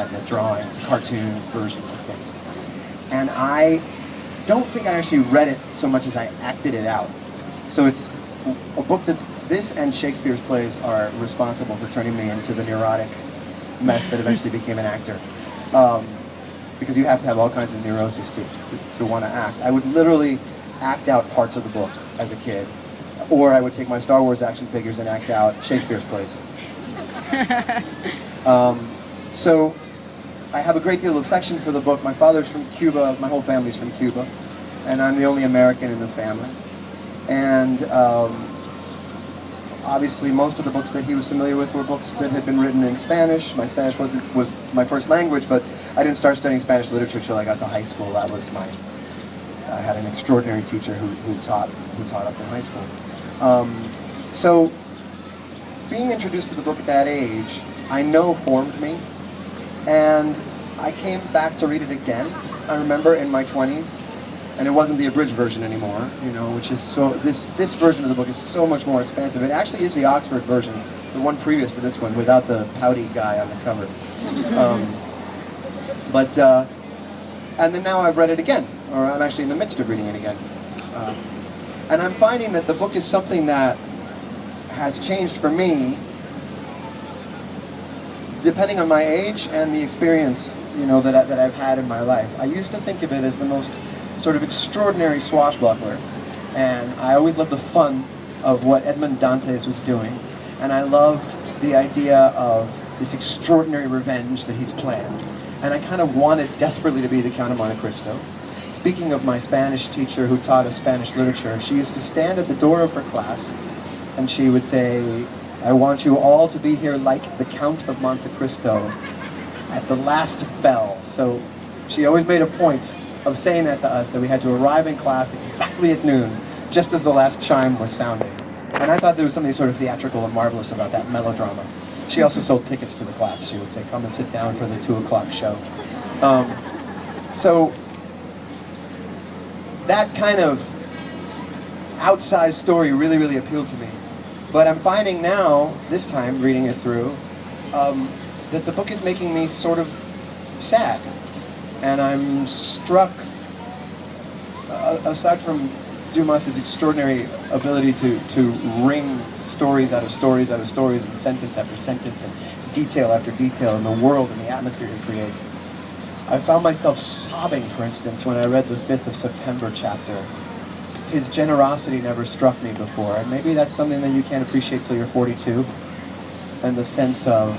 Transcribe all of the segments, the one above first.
had the drawings, cartoon versions of things. And I don't think I actually read it so much as I acted it out. So it's a book this and Shakespeare's plays are responsible for turning me into the neurotic mess that eventually became an actor. Because you have to have all kinds of neuroses to want to act. I would literally act out parts of the book as a kid. Or I would take my Star Wars action figures and act out Shakespeare's plays. So I have a great deal of affection for the book. My father's from Cuba, my whole family's from Cuba, and I'm the only American in the family. And obviously most of the books that he was familiar with were books that had been written in Spanish. My Spanish was my first language, but I didn't start studying Spanish literature until I got to high school. I had an extraordinary teacher who taught us in high school. So being introduced to the book at that age, I know formed me, and I came back to read it again, I remember, in my 20s, and it wasn't the abridged version anymore, which is so, this version of the book is so much more expansive. It actually is the Oxford version, the one previous to this one, without the pouty guy on the cover. And then now I've read it again, or I'm actually in the midst of reading it again. And I'm finding that the book is something that has changed for me depending on my age and the experience, that I've had in my life. I used to think of it as the most sort of extraordinary swashbuckler, and I always loved the fun of what Edmond Dantes was doing, and I loved the idea of this extraordinary revenge that he's planned, and I kind of wanted desperately to be the Count of Monte Cristo. Speaking of my Spanish teacher who taught us Spanish literature, she used to stand at the door of her class and she would say, "I want you all to be here like the Count of Monte Cristo at the last bell." So she always made a point of saying that to us, that we had to arrive in class exactly at noon, just as the last chime was sounding. And I thought there was something sort of theatrical and marvelous about that melodrama. She also sold tickets to the class. She would say, "Come and sit down for the 2 o'clock show." So that kind of outsized story really, really appealed to me. But I'm finding now, this time, reading it through, that the book is making me sort of sad. And I'm struck, aside from Dumas's extraordinary ability to wring stories out of stories out of stories, and sentence after sentence, and detail after detail, in the world and the atmosphere he creates, I found myself sobbing, for instance, when I read the 5th of September chapter. His generosity never struck me before, and maybe that's something that you can't appreciate till you're 42, and the sense of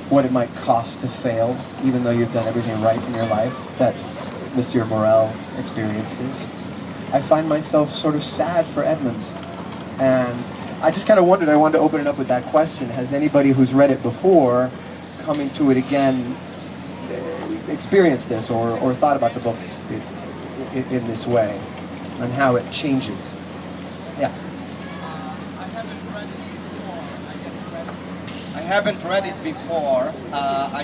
what it might cost to fail, even though you've done everything right in your life, that Monsieur Morel experiences. I find myself sort of sad for Edmund, and I just kind of wondered, I wanted to open it up with that question: has anybody who's read it before, coming to it again, experienced this, or thought about the book in this way, and how it changes? Yeah. I haven't read it before. I